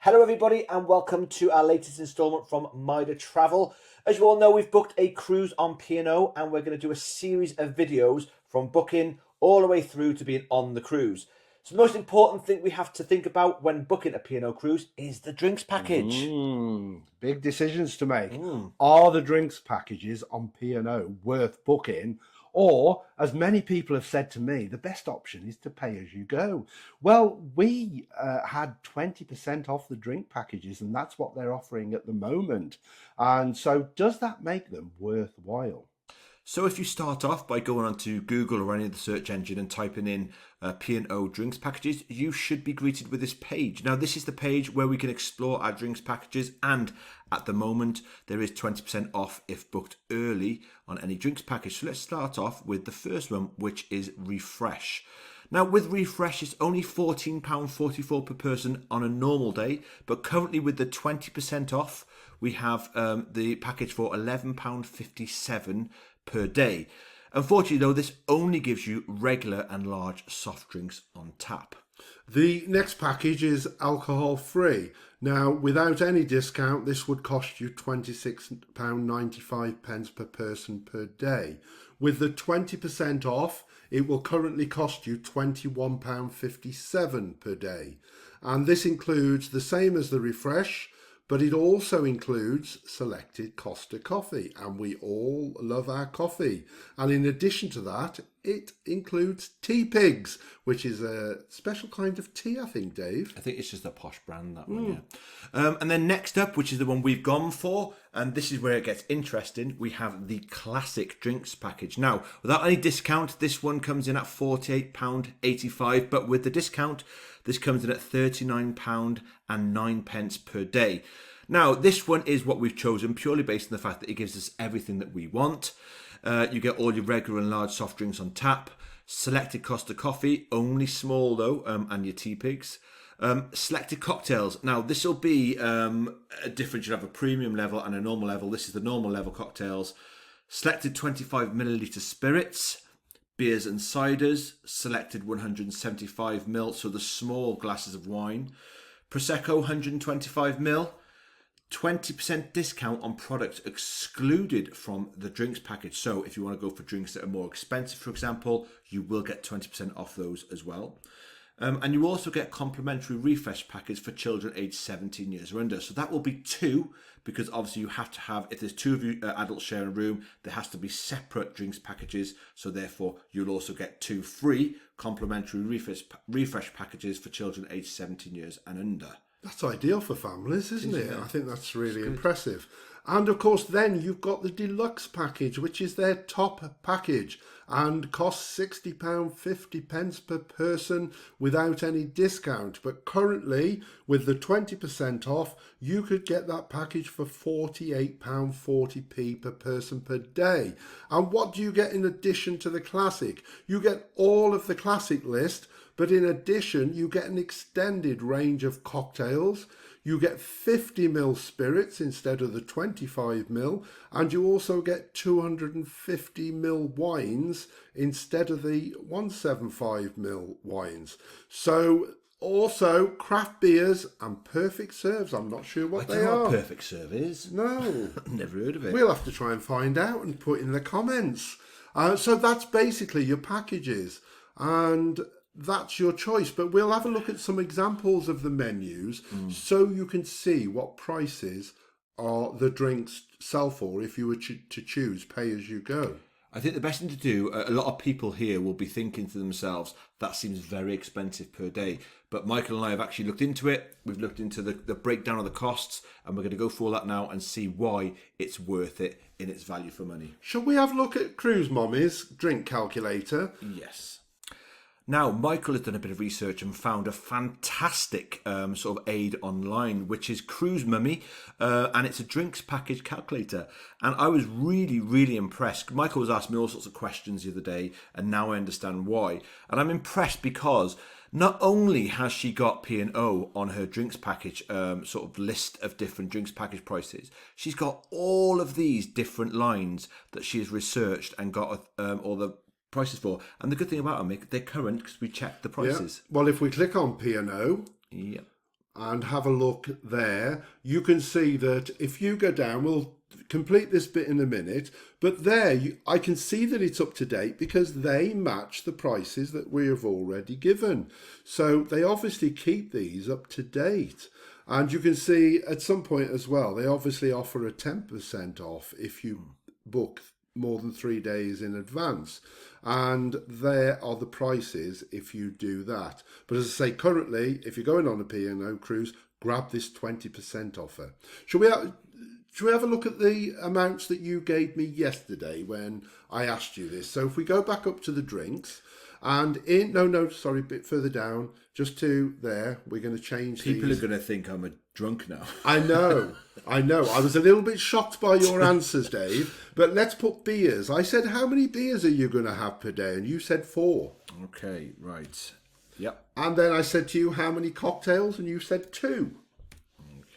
Hello everybody and welcome to our latest instalment from Mida Travel. As you all know, we've booked a cruise on P&O and we're going to do a series of videos from booking all the way through to being on the cruise. So the most important thing we have to think about when booking a P&O cruise is the drinks package. Big decisions to make. Are the drinks packages on P&O worth booking? Or, as many people have said to me, the best option is to pay as you go. Well, we had 20% off the drink packages, and that's what they're offering at the moment. And so, does that make them worthwhile? So if you start off by going onto Google or any of the search engine and typing in P&O Drinks Packages, you should be greeted with this page. Now, this is the page where we can explore our drinks packages, and at the moment, there is 20% off if booked early on any drinks package. So let's start off with the first one, which is Refresh. Now, with Refresh, it's only £14.44 per person on a normal day, but currently with the 20% off, we have the package for £11.57 per day. Unfortunately, though, this only gives you regular and large soft drinks on tap. The next package is alcohol free. Now, without any discount, this would cost you £26.95 per person per day. With the 20% off, it will currently cost you £21.57 per day. And this includes the same as the Refresh, but it also includes selected Costa coffee, and we all love our coffee. And in addition to that, it includes Tea Pigs, which is a special kind of tea, I think, Dave. I think it's just a posh brand, that one, yeah. And then next up, which is the one we've gone for, and this is where it gets interesting, we have the Classic Drinks Package. Now, without any discount, this one comes in at £48.85, but with the discount, this comes in at £39.09 per day. Now, this one is what we've chosen purely based on the fact that it gives us everything that we want. You get all your regular and large soft drinks on tap, selected Costa coffee, only small though, and your Tea Pigs. Selected cocktails. Now, this will be a different. You'll have a premium level and a normal level. This is the normal level cocktails. Selected 25 milliliter spirits, beers and ciders, selected 175ml, so the small glasses of wine. Prosecco 125ml. 20% discount on products excluded from the drinks package. So if you want to go for drinks that are more expensive, for example, you will get 20% off those as well. And you also get complimentary refresh package for children aged 17 years or under. So that will be two, because obviously you have to have, if there's two of you adults sharing a room, there has to be separate drinks packages. So therefore, you'll also get two free complimentary refresh packages for children aged 17 years and under. That's ideal for families, isn't it? I think that's really impressive. And of course, then you've got the deluxe package, which is their top package and costs £60.50 per person without any discount. But currently, with the 20% off, you could get that package for £48.40 per person per day. And what do you get in addition to the Classic? You get all of the Classic list, but in addition, you get an extended range of cocktails. You get 50ml spirits instead of the 25ml, and you also get 250ml wines instead of the 175ml wines. So also craft beers and perfect serves. I'm not sure what they I don't know are. what perfect serve is. No. Never heard of it. We'll have to try and find out and put in the comments. So that's basically your packages. And that's your choice, but we'll have a look at some examples of the menus so you can see what prices are the drinks sell for if you were to choose pay as you go. I think the best thing to do, a lot of people here will be thinking to themselves, that seems very expensive per day. But Michael and I have actually looked into it. We've looked into the breakdown of the costs, and we're going to go through all that now and see why it's worth it in its value for money. Shall we have a look at Cruise Mommy's drink calculator? Yes. Now, Michael has done a bit of research and found a fantastic sort of aid online, which is Cruise Mummy, and it's a drinks package calculator. And I was really, really impressed. Michael was asking me all sorts of questions the other day, and now I understand why. And I'm impressed because not only has she got P&O on her drinks package sort of list of different drinks package prices, she's got all of these different lines that she has researched and got all the prices for. And the good thing about them, they're current because we checked the prices. Yeah. Well, if we click on P&O, yeah, and have a look there, you can see that if you go down, we'll complete this bit in a minute, but there I can see that it's up to date because they match the prices that we have already given. So they obviously keep these up to date. And you can see at some point as well, they obviously offer a 10% off if you book more than 3 days in advance. And there are the prices if you do that. But as I say, currently, if you're going on a P&O cruise, grab this 20% offer. Should we have a look at the amounts that you gave me yesterday when I asked you this? So if we go back up to the drinks, and a bit further down, just to there, we're going to change People these. are going to think I'm a drunk now. I know. I was a little bit shocked by your answers, Dave, but let's put beers. I said, how many beers are you going to have per day? And you said 4. Okay, right. Yep. And then I said to you, how many cocktails? And you said 2.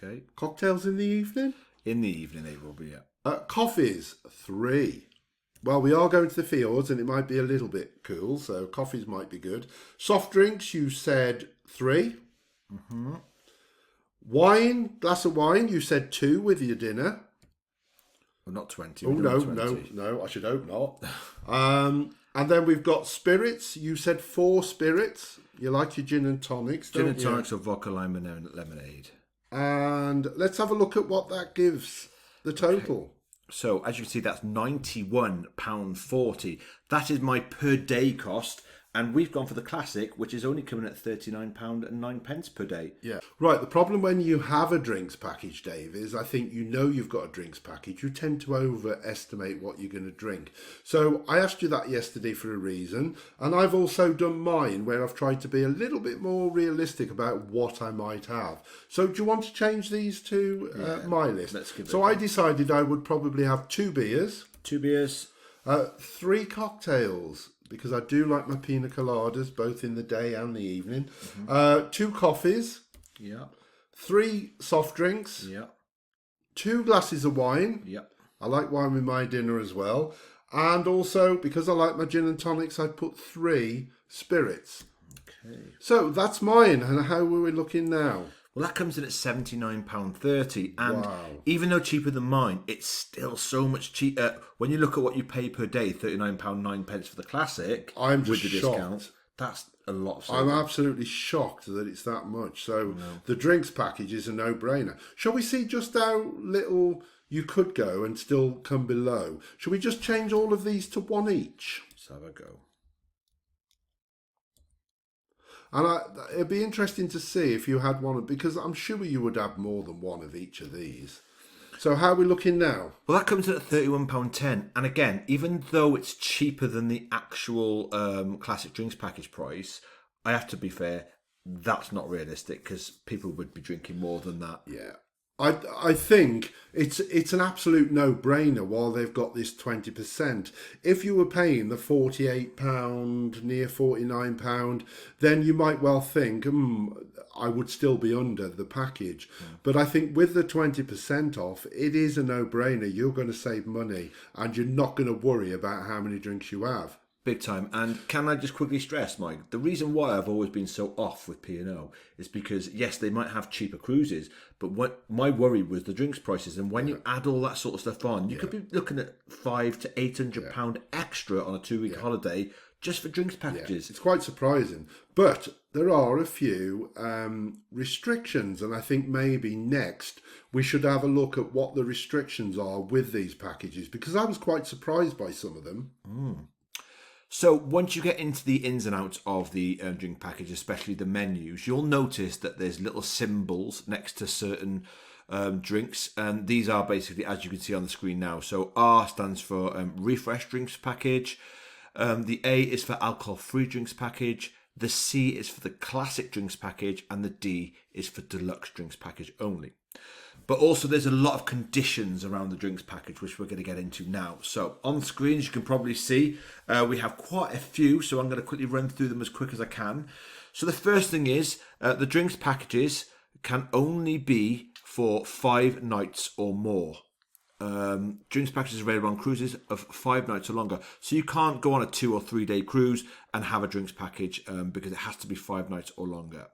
Okay. Cocktails in the evening? In the evening they will be, yeah. Coffees, 3. Well, we are going to the fjords and it might be a little bit cool, so coffees might be good. Soft drinks, you said 3. Mm-hmm. Wine, glass of wine, you said 2 with your dinner. Well, not 20. Oh, no, I should hope not. And then we've got spirits. You said 4 spirits. You like your gin and tonics, don't you? Gin and tonics or vodka, lime and lemonade. And let's have a look at what that gives, the total. Okay. So, as you can see, that's £91.40. That is my per day cost. And we've gone for the classic, which is only coming at £39.09 per day. Yeah. Right. The problem when you have a drinks package, Dave, is I think you've got a drinks package. You tend to overestimate what you're going to drink. So I asked you that yesterday for a reason. And I've also done mine where I've tried to be a little bit more realistic about what I might have. So do you want to change these to my list? Let's give it so I decided I would probably have 2 beers. 2 beers. 3 cocktails, because I do like my pina coladas, both in the day and the evening. Mm-hmm. 2 coffees. Yeah. 3 soft drinks. Yeah. 2 glasses of wine. Yeah. I like wine with my dinner as well. And also, because I like my gin and tonics, I put 3 spirits. Okay. So that's mine. And how are we looking now? Well, that comes in at £79.30. And Wow. even though cheaper than mine, it's still so much cheaper. When you look at what you pay per day, £39.09 for the classic, I'm just with the shocked. discount, that's a lot of I'm savings. absolutely shocked that it's that much. So the drinks package is a no-brainer. Shall we see just how little you could go and still come below? Shall we just change all of these to 1 each? Let's have a go. And it'd be interesting to see if you had one, because I'm sure you would have more than one of each of these. So how are we looking now? Well, that comes in at £31.10. And again, even though it's cheaper than the actual classic drinks package price, I have to be fair, that's not realistic because people would be drinking more than that. Yeah. I think it's an absolute no-brainer while they've got this 20%. If you were paying the £48, near £49, then you might well think, I would still be under the package. But I think with the 20% off, it is a no-brainer. You're going to save money and you're not going to worry about how many drinks you have. Big time. And can I just quickly stress, Mike, the reason why I've always been so off with P&O is because, yes, they might have cheaper cruises, but what my worry was the drinks prices. And when you add all that sort of stuff on, you could be looking at £500 to £800 extra on a 2-week holiday just for drinks packages. It's quite surprising. But there are a few restrictions, and I think maybe next we should have a look at what the restrictions are with these packages, because I was quite surprised by some of them. So once you get into the ins and outs of the drink package, especially the menus, you'll notice that there's little symbols next to certain drinks. And these are basically, as you can see on the screen now. So R stands for Refresh Drinks Package. The A is for Alcohol-Free Drinks Package. The C is for the Classic Drinks Package. And the D is for Deluxe Drinks Package only. But also there's a lot of conditions around the drinks package, which we're going to get into now. So on the screen, as you can probably see, we have quite a few. So I'm going to quickly run through them as quick as I can. So the first thing is the drinks packages can only be for 5 nights or more. Drinks packages are available on cruises of 5 nights or longer. So you can't go on a 2 or 3 day cruise and have a drinks package because it has to be 5 nights or longer.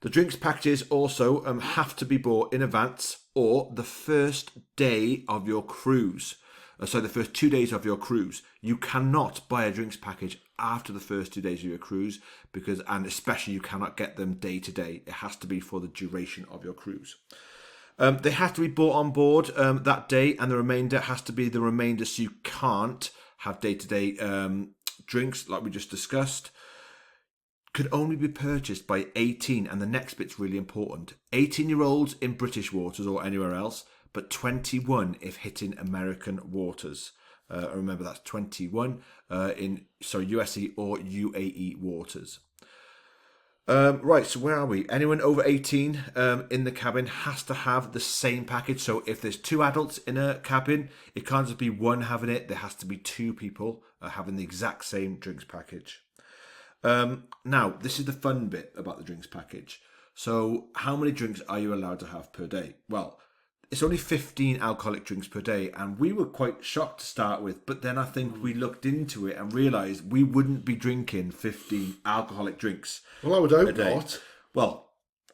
The drinks packages also have to be bought in advance or the first day of your cruise. So the first 2 days of your cruise. You cannot buy a drinks package after the first 2 days of your cruise and especially you cannot get them day to day. It has to be for the duration of your cruise. They have to be bought on board that day, and the remainder has to be the remainder, so you can't have day-to-day drinks like we just discussed. Could only be purchased by 18, and the next bit's really important. 18-year-olds in British waters or anywhere else, but 21 if hitting American waters. Remember, that's 21 in USC or UAE waters. Right, so where are we? Anyone over 18 in the cabin has to have the same package. So if there's 2 adults in a cabin, it can't just be one having it. There has to be 2 people having the exact same drinks package. Now, this is the fun bit about the drinks package. So how many drinks are you allowed to have per day? Well, it's only 15 alcoholic drinks per day, and we were quite shocked to start with, but then I think we looked into it and realised we wouldn't be drinking 15 alcoholic drinks. Well, I would hope not. Well,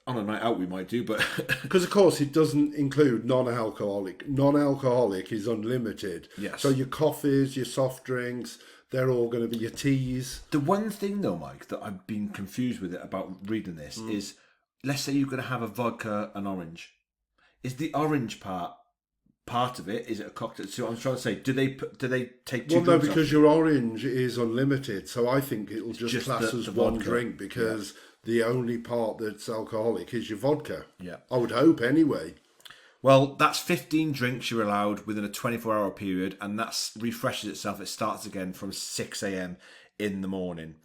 on a night out we might do, but... Because, of course, it doesn't include non-alcoholic. Non-alcoholic is unlimited. Yes. So your coffees, your soft drinks, they're all going to be your teas. The one thing, though, Mike, that I've been confused with it about reading this is, let's say you're going to have a vodka and orange. Is the orange part of it? Is it a cocktail? So I'm trying to say, do they take 2 Well, no, drinks because off? your orange is unlimited. So I think it'll just class as the one vodka. drink because the only part that's alcoholic is your vodka. Yeah. I would hope anyway. Well, that's 15 drinks you're allowed within a 24-hour period, and that refreshes itself. It starts again from 6 a.m. in the morning.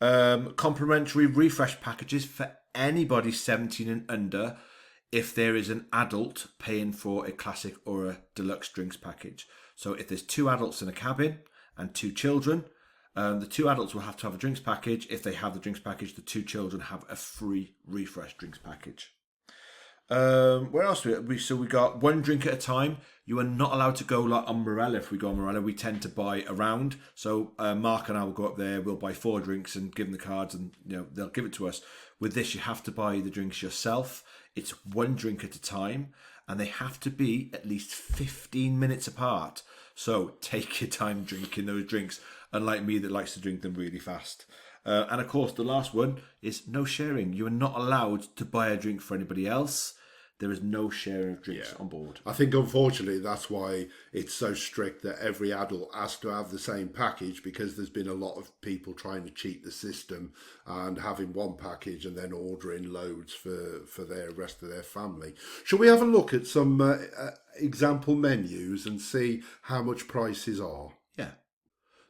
Complimentary refresh packages for anybody 17 and under if there is an adult paying for a classic or a deluxe drinks package. So if there's 2 adults in a cabin and 2 children, the 2 adults will have to have a drinks package. If they have the drinks package, the 2 children have a free refresh drinks package. Where else so we got 1 drink at a time. You are not allowed to go like Umbrella. If we go Umbrella, we tend to buy a round. So Mark and I will go up there, we'll buy 4 drinks and give them the cards, and they'll give it to us. With this, you have to buy the drinks yourself. It's 1 drink at a time, and they have to be at least 15 minutes apart. So take your time drinking those drinks, unlike me that likes to drink them really fast. And of course, the last one is no sharing. You are not allowed to buy a drink for anybody else. There is no sharing of drinks on board. I think, unfortunately, that's why it's so strict that every adult has to have the same package, because there's been a lot of people trying to cheat the system and having one package and then ordering loads for their rest of their family. Shall we have a look at some example menus and see how much prices are? Yeah.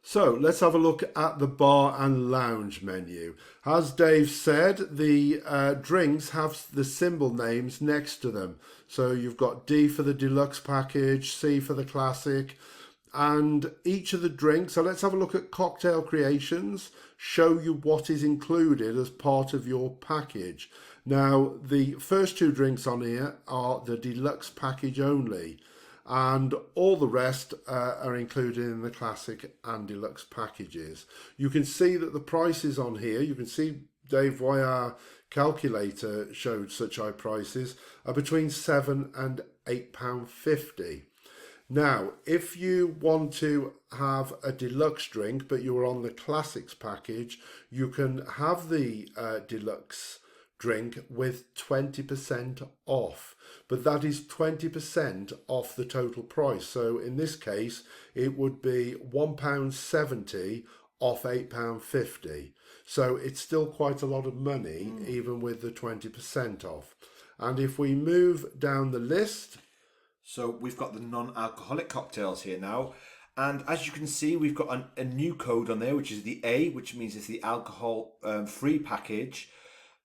So let's have a look at the bar and lounge menu. As Dave said, the drinks have the symbol names next to them. So you've got D for the deluxe package, C for the classic, and each of the drinks. So let's have a look at cocktail creations, show you what is included as part of your package. Now, the first 2 drinks on here are the deluxe package only, and all the rest are included in the classic and deluxe packages. You can see that the prices on here, you can see, Dave, why our calculator showed such high prices, are between £7 and £8.50. Now, if you want to have a deluxe drink, but you're on the classics package, you can have the deluxe drink with 20% off, but that is 20% off the total price. So in this case, it would be £1.70 off £8.50. So it's still quite a lot of money, even with the 20% off. And if we move down the list... So we've got the non-alcoholic cocktails here now. And as you can see, we've got a new code on there, which is the A, which means it's the alcohol-free package.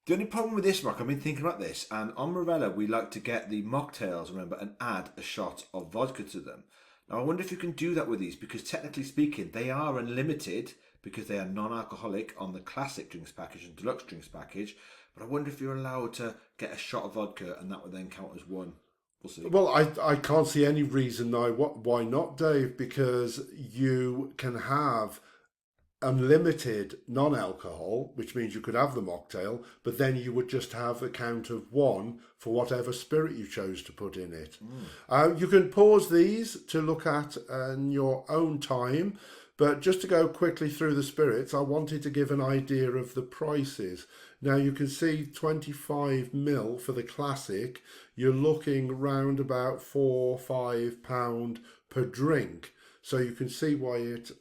The only problem with this, Mark, I've been thinking about this, and on Morella, we like to get the mocktails, remember, and add a shot of vodka to them. Now, I wonder if you can do that with these, because technically speaking, they are unlimited, because they are non-alcoholic on the classic drinks package and deluxe drinks package. But I wonder if you're allowed to get a shot of vodka, and that would then count as 1. We'll see. Well, I can't see any reason now why not, Dave, because you can have unlimited non-alcohol, which means you could have the mocktail, but then you would just have a count of one for whatever spirit you chose to put in it. You can pause these to look at in your own time, but just to go quickly through the spirits, I wanted to give an idea of the prices. Now you can see 25 ml for the classic, you're looking round about £4-5 per drink. So you can see why it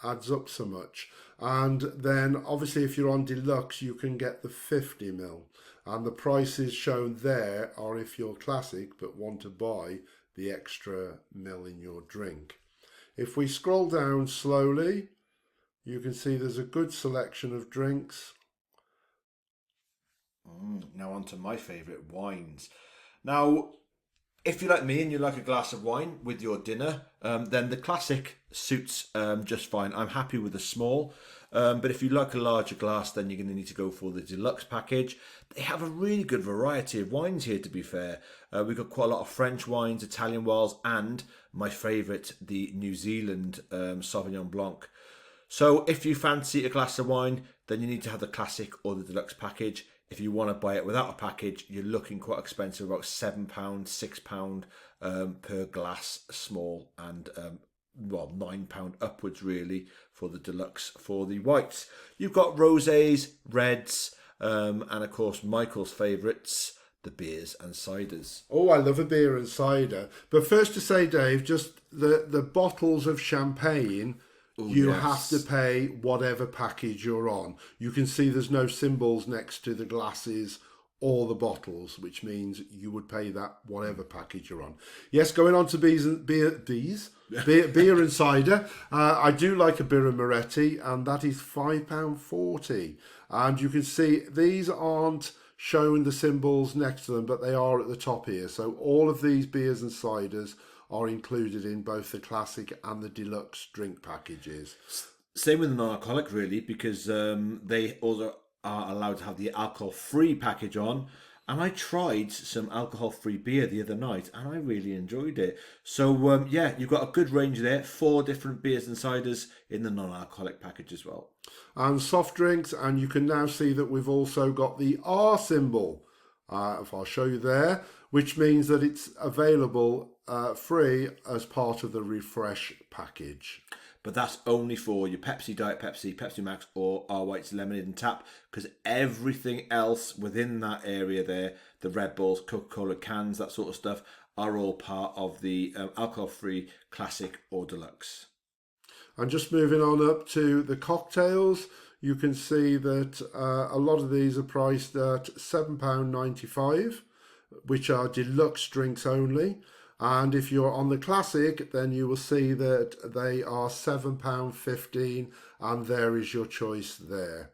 adds up so much. And then obviously if you're on deluxe you can get the 50 ml, and the prices shown there are if you're classic but want to buy the extra ml in your drink. If we scroll down slowly, you can see there's a good selection of drinks. Now on to my favourite, wines. Now, if you're like me and you like a glass of wine with your dinner, then the classic suits just fine. I'm happy with the small, but if you like a larger glass, then you're going to need to go for the deluxe package. They have a really good variety of wines here, to be fair. We've got quite a lot of French wines, Italian wines, and my favourite, the New Zealand Sauvignon Blanc. So if you fancy a glass of wine, then you need to have the classic or the deluxe package. If you want to buy it without a package, you're looking quite expensive, about £7, £6 per glass small, and £9 upwards really for the deluxe for the whites. You've got rosés, reds, and of course Michael's favourites, the beers and ciders. Oh, I love a beer and cider. But first to say, Dave, just the bottles of champagne, you have to pay whatever package you're on. You can see there's no symbols next to the glasses or the bottles, which means you would pay that whatever package you're on. Yes, going on to beer and cider. I do like a Birra Moretti, and that is £5.40. And you can see these aren't showing the symbols next to them, but they are at the top here. So all of these beers and ciders are included in both the classic and the deluxe drink packages. Same with the non-alcoholic really, because they also are allowed to have the alcohol-free package on. And I tried some alcohol-free beer the other night and I really enjoyed it. So yeah, you've got a good range there, 4 different beers and ciders in the non-alcoholic package as well. And soft drinks, and you can now see that we've also got the R symbol, if I'll show you there, which means that it's available free as part of the refresh package. But that's only for your Pepsi, Diet Pepsi, Pepsi Max, or R White's Lemonade and Tap, because everything else within that area there, the Red Bulls, Coca-Cola cans, that sort of stuff, are all part of the alcohol-free classic or deluxe. And just moving on up to the cocktails, you can see that a lot of these are priced at £7.95, which are deluxe drinks only. And if you're on the classic, then you will see that they are £7.15, and there is your choice there.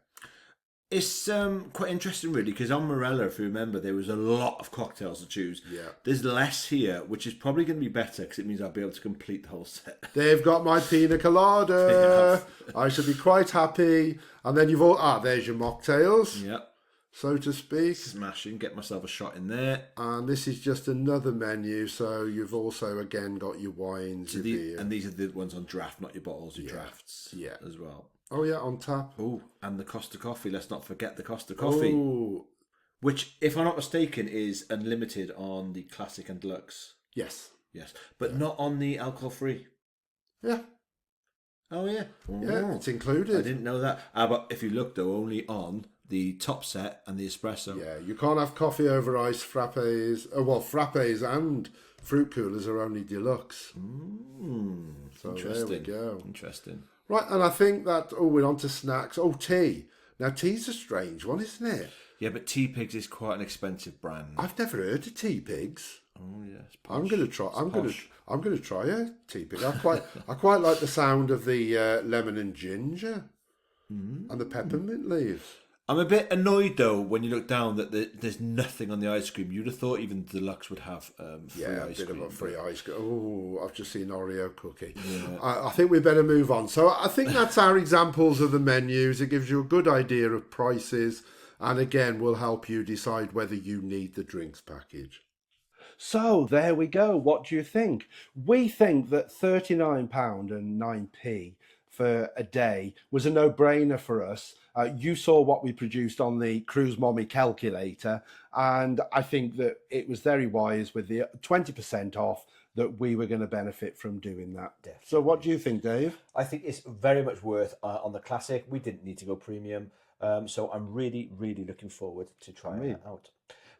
It's quite interesting really, because on Morella, if you remember, there was a lot of cocktails to choose. Yeah. There's less here, which is probably going to be better because it means I'll be able to complete the whole set. They've got my pina colada. I should be quite happy. And then you've all, there's your mocktails. Yep. So to speak. Smashing, get myself a shot in there. And this is just another menu, so you've also again got your wines, your beer. And these are the ones on draft, not your bottles, your drafts as well. Oh yeah, on tap. Oh, and the Costa Coffee, let's not forget the Costa Coffee. Oh. Which, if I'm not mistaken, is unlimited on the classic and deluxe. Yes. Yes, but not on the alcohol-free. Yeah. Oh yeah. Yeah, it's included. I didn't know that. But if you look though, only on the top set and the espresso. Yeah, you can't have coffee over ice, frappes. Oh, well, frappes and fruit coolers are only deluxe. So Interesting. there we go. Interesting. Right, and I think that, we're on to snacks. Oh, tea. Now, tea's a strange one, isn't it? Yeah, but Tea Pigs is quite an expensive brand. I've never heard of Tea Pigs. Oh yes. I'm going to try. I'm going to try a Tea Pig. I quite like the sound of the lemon and ginger and the peppermint leaves. I'm a bit annoyed though when you look down that there's nothing on the ice cream. You'd have thought even Deluxe would have free ice cream. A bit of a free ice cream. Oh, I've just seen Oreo cookie. Yeah. I think we better move on. So I think that's our examples of the menus. It gives you a good idea of prices, and again, will help you decide whether you need the drinks package. So there we go. What do you think? We think that £39.09 for a day was a no-brainer for us. You saw what we produced on the Cruise Mommy calculator, and I think that it was very wise with the 20% off that we were going to benefit from doing that. Definitely. So what do you think, Dave? I think it's very much worth on the Classic. We didn't need to go premium. So I'm really, really looking forward to trying that out.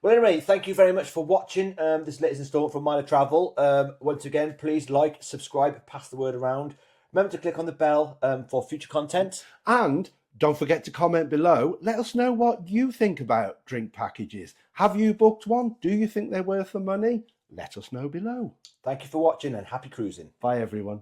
Well, anyway, thank you very much for watching this latest installment from Minor Travel. Once again, please like, subscribe, pass the word around. Remember to click on the bell for future content. And don't forget to comment below. Let us know what you think about drink packages. Have you booked one? Do you think they're worth the money? Let us know below. Thank you for watching and happy cruising. Bye, everyone.